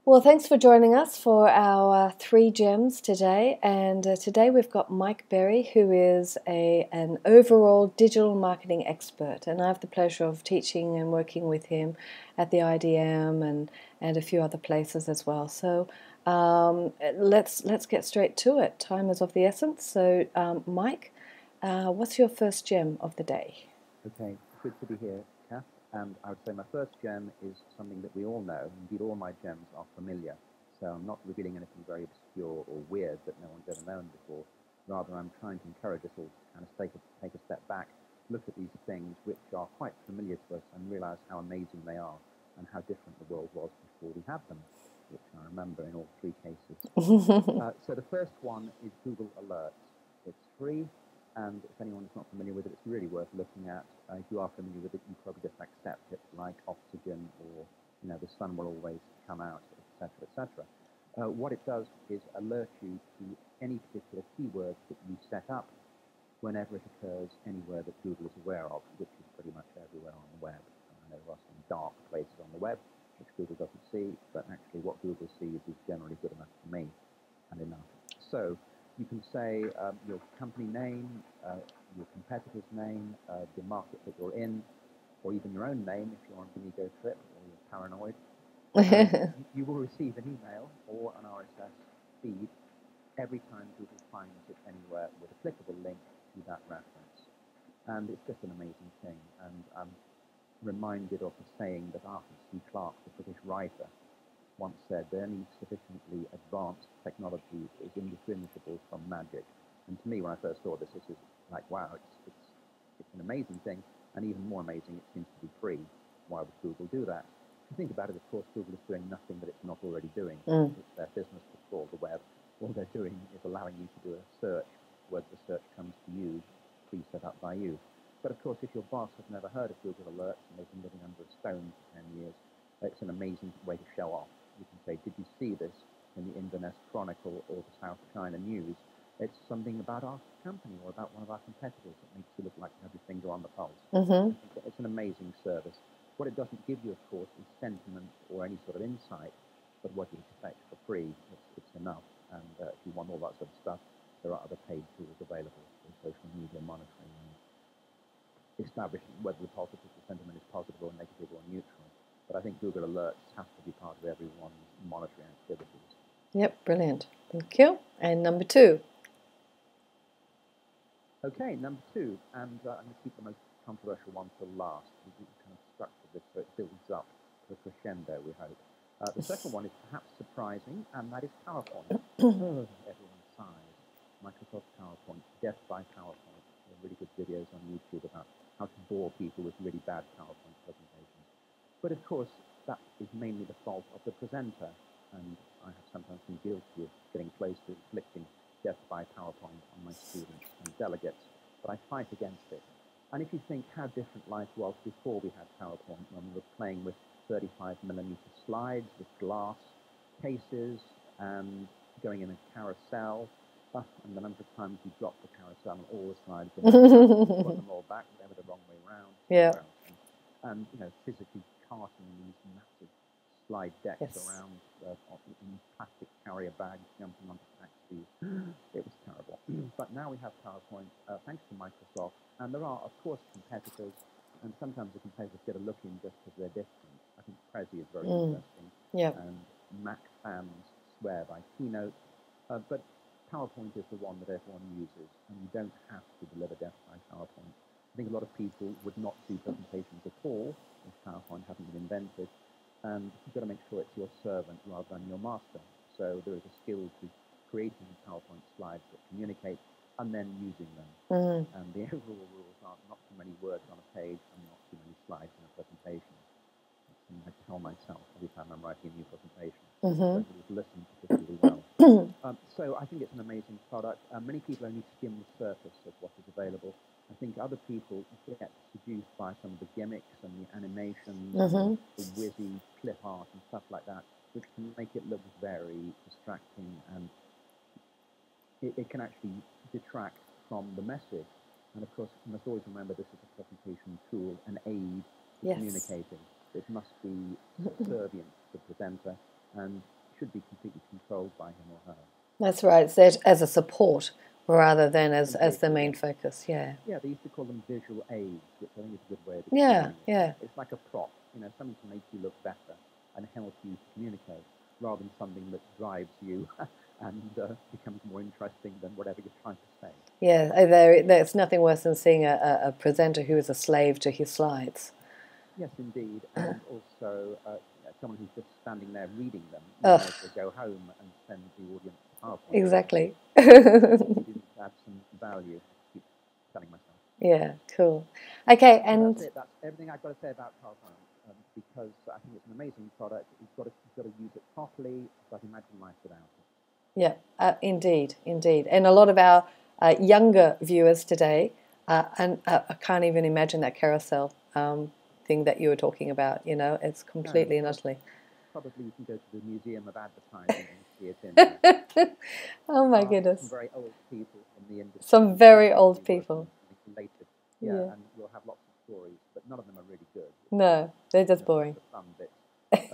Well, thanks for joining us for our three gems today. And today we've got Mike Berry, who is an overall digital marketing expert. And I have the pleasure of teaching and working with him at the IDM and a few other places as well. So let's get straight to it. Time is of the essence. So Mike, what's your first gem of the day? Okay, good to be here, Kath. And I would say my first gem is something that we all know. Indeed, all my gems are familiar. So I'm not revealing anything very obscure or weird that no one's ever known before. Rather, I'm trying to encourage us all to kind of take a step back, look at these things which are quite familiar to us and realize how amazing they are and how different the world was before we had them, which I remember in all three cases. So the first one is Google Alerts. It's free. And if anyone's not familiar with it, it's really worth looking at. If you are familiar with it, you probably just accept it, like oxygen, or the sun will always come out, etc., etc. What it does is alert you to any particular keyword that you set up whenever it occurs anywhere that Google is aware of, which is pretty much everywhere on the web. I know there are some dark places on the web which Google doesn't see, but actually what Google sees is generally good enough for me and enough. So you can say your company name, your competitor's name, the market that you're in, or even your own name if you're on an ego trip or you're paranoid. You will receive an email or an RSS feed every time Google finds it anywhere with a clickable link to that reference. And it's just an amazing thing. And I'm reminded of the saying that Arthur C. Clarke, the British writer, once said that any sufficiently advanced technology is indistinguishable from magic. And to me, when I first saw this, this is like, wow, it's an amazing thing, and even more amazing, it seems to be free. Why would Google do that? If you think about it, of course, Google is doing nothing that it's not already doing. It's their business before the web. All they're doing is allowing you to do a search, whether the search comes to you, pre-set up by you. But of course, if your boss has never heard of Google Alerts and they've been living under a stone for 10 years, it's an amazing way to show off. You can say, did you see this in the Inverness Chronicle or the South China News? It's something about our company or about one of our competitors that makes you look like you have your finger on the pulse. It's an amazing service. What it doesn't give you, of course, is sentiment or any sort of insight, but what you expect for free, it's enough. And if you want all that sort of stuff, there are other paid tools available for social media monitoring and establishing whether the sentiment is positive or negative or neutral. But I think Google Alerts has to be part of everyone's monitoring activities. Yep, brilliant. Thank you. And number two. Okay, number two, and I'm going to keep the most controversial one till last. We kind of structured this so it builds up to a crescendo, we hope. The second one is perhaps surprising, and that is PowerPoint. Everyone sighs. Microsoft PowerPoint, death by PowerPoint. There are really good videos on YouTube about how to bore people with really bad PowerPoint presentations. But of course, that is mainly the fault of the presenter, and I have sometimes been guilty of getting close to inflicting death by PowerPoint on my students and delegates, but I fight against it. And if you think how different life was before we had PowerPoint, when we were playing with 35mm slides, with glass cases, and going in a carousel, and the number of times you dropped the carousel and all the slides, and put them all back, they were the wrong way round. Yeah. And physically carting these massive slide decks around in plastic carrier bags, jumping onto taxis. It was terrible. But now we have PowerPoint, thanks to Microsoft, and there are, of course, competitors, and sometimes the competitors get a look in just because they're different. I think Prezi is very interesting, and Mac fans swear by Keynote, but PowerPoint is the one that everyone uses, and you don't have to deliver death by PowerPoint. I think a lot of people would not do presentations at all if PowerPoint hadn't been invented, and you've got to make sure it's your servant rather than your master. So there is a skill to creating PowerPoint slides that communicate and then using them. And the overall rules are not too many words on a page and not too many slides in a presentation. That's something I tell myself every time I'm writing a new presentation. So listen particularly well. So I think it's an amazing product. Many people only skim the surface of what is available. I think other people get seduced by some of the gimmicks and the animations, and the whizzy clip art and stuff like that, which can make it look very distracting, and it can actually detract from the message. And of course, you must always remember this is a presentation tool, an aid to communicating. It must be subservient to the presenter and should be completely controlled by him or her. That's right. It's there as a support rather than as the Exactly. main focus. Yeah. Yeah, they used to call them visual aids, which I think is a good way of Yeah, explaining it. yeah. It's like a prop, something to make you look better and help you to communicate, rather than something that drives you and becomes more interesting than whatever you're trying to say. Yeah, there's nothing worse than seeing a presenter who is a slave to his slides. Yes, indeed, and also someone who's just standing there reading them. You Ugh. might as well go home and send the audience PowerPoint. Exactly. You didn't add some value. I keep telling myself. Yeah, cool. Okay, and that's it. That's everything I've got to say about PowerPoint, because I think it's an amazing product. You've got to use it properly. But imagine life without it. yeah, indeed, and a lot of our younger viewers today, and I can't even imagine that carousel thing that you were talking about. It's completely and utterly. Probably you can go to the Museum of Advertising and see it in there. Oh my goodness! Some very old people in the industry. Some very old people. Related. Yeah, and you'll have lots of stories, but none of them are really good. No, they're just boring. The fun bits.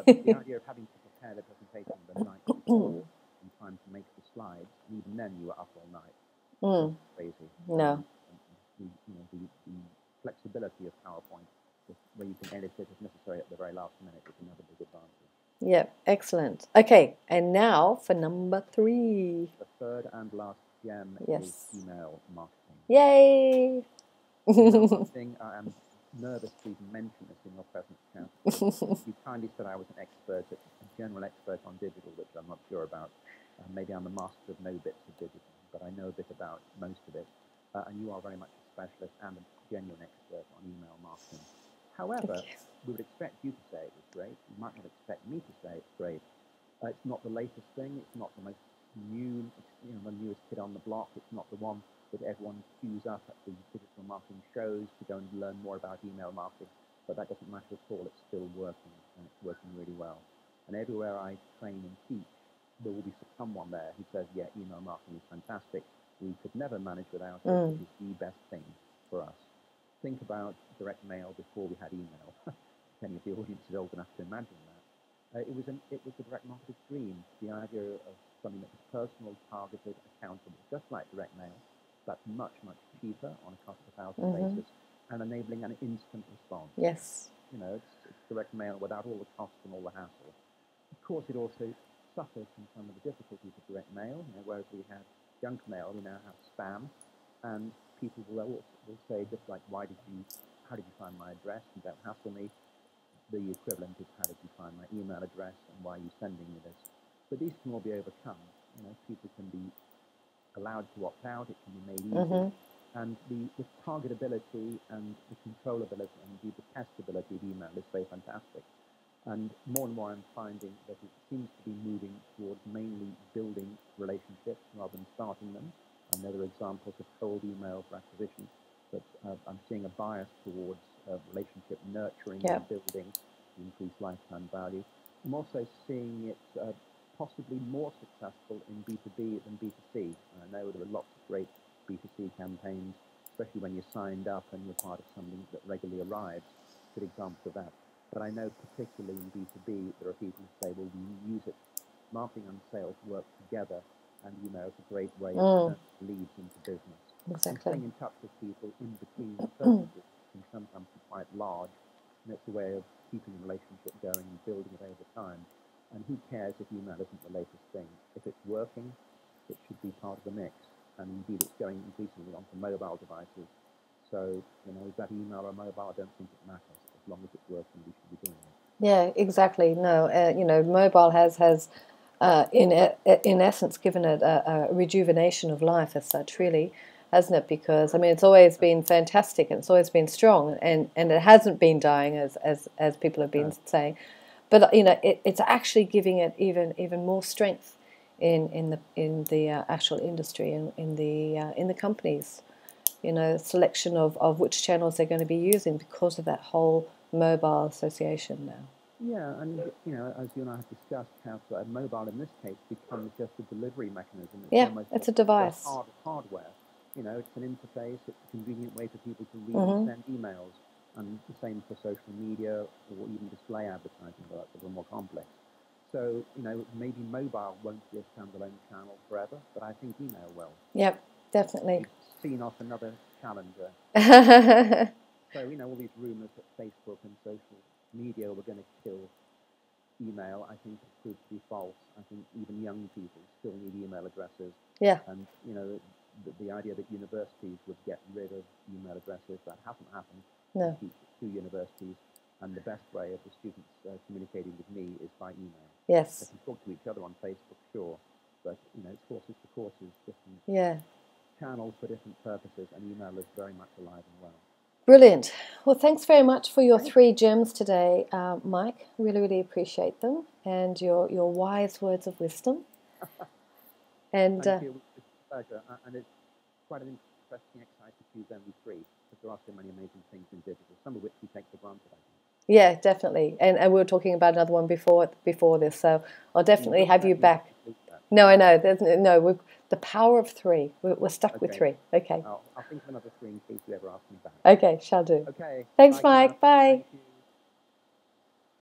The idea of having to prepare the presentation the night before in time to make the slides, and even then you were up all night. Crazy. No. The flexibility of PowerPoint, where you can edit it if necessary at the very last minute, is another big advantage. Yeah, excellent. Okay, and now for number 3. The third and last gem is email marketing. Yay! Marketing, I am nervous to even mention this in your presence, Kath. You kindly said I was a general expert on digital, which I'm not sure about. Maybe I'm a master of no bits of digital, but I know a bit about most of it. And you are very much a specialist and a genuine expert on email marketing. However, we would expect you to say it was great. You might not expect me to say it's great. It's not the latest thing. It's not the most new, the newest kid on the block. It's not the one that everyone queues up at the digital marketing shows to go and learn more about email marketing. But that doesn't matter at all. It's still working, and it's working really well. And everywhere I train and teach, there will be someone there who says, yeah, email marketing is fantastic. We could never manage without it. It is the best thing for us. Think about direct mail before we had email. If any of the audience is old enough to imagine that. It was the direct marketer's dream. The idea of something that was personal, targeted, accountable, just like direct mail, but much, much cheaper on a cost per thousand basis, and enabling an instant response. Yes. It's direct mail without all the cost and all the hassle. Of course, it also suffers from some of the difficulties of direct mail. Whereas we had junk mail, we now have spam, and people will say, just like, how did you find my address? And don't hassle me. The equivalent is, how did you find my email address, and why are you sending me this? But these can all be overcome. People can be allowed to opt out. It can be made easy. And the targetability and the controllability and indeed the testability of email is very fantastic. And more I'm finding that it seems to be moving towards mainly building relationships rather than starting them. I know there are examples of cold email for acquisition, but I'm seeing a bias towards relationship nurturing and building to increase lifetime value. I'm also seeing it possibly more successful in B2B than B2C. I know there are lots of great B2C campaigns, especially when you're signed up and you're part of something that regularly arrives. Good example of that. But I know particularly in B2B, there are people who say, well, we use it. Marketing and sales work together, and it's a great way of turning leads into business. Exactly. And staying in touch with people in between purchases can sometimes be quite large, and it's a way of keeping the relationship going and building it over time. And who cares if email isn't the latest thing? If it's working, it should be part of the mix. And indeed, it's going increasingly onto mobile devices. So, is that email or mobile? I don't think it matters. As long as it's working, we should be doing it. Yeah, exactly. No, mobile has in essence given it a rejuvenation of life as such, really, hasn't it? Because it's always been fantastic and it's always been strong, and it hasn't been dying as people have been saying, but it's actually giving it even more strength in the actual industry and in the companies. Selection of which channels they're going to be using because of that whole mobile association now. Yeah, and as you and I have discussed, how mobile in this case becomes just a delivery mechanism. It's a device. Hardware. It's an interface. It's a convenient way for people to read and send emails, and the same for social media or even display advertising, but that's a little more complex. So, maybe mobile won't be a standalone channel forever, but I think email will. Yep, definitely. We've seen off another challenger. So, all these rumors that Facebook and social media were going to kill email, I think it proved to be false. I think even young people still need email addresses. Yeah. And, the idea that universities would get rid of email addresses, that hasn't happened. No. To universities. And the best way of the students communicating with me is by email. Yes. They can talk to each other on Facebook, sure, but it's courses for courses, different channels for different purposes, and email is very much alive and well. Brilliant. Well, thanks very much for your 3 gems today, Mike. Really, really appreciate them, and your wise words of wisdom. And thank you. It's a pleasure, and it's quite an interesting exercise to choose only 3, because there are so many amazing things in digital, some of which we take for granted, I think. Yeah, definitely. And we were talking about another one before this, so I'll definitely have you back. No, I know. The power of 3. We're stuck with 3. Okay. I'll think of another 3 in case you ever ask me back. Okay, shall do. Okay. Thanks, Bye, Mike. Bye.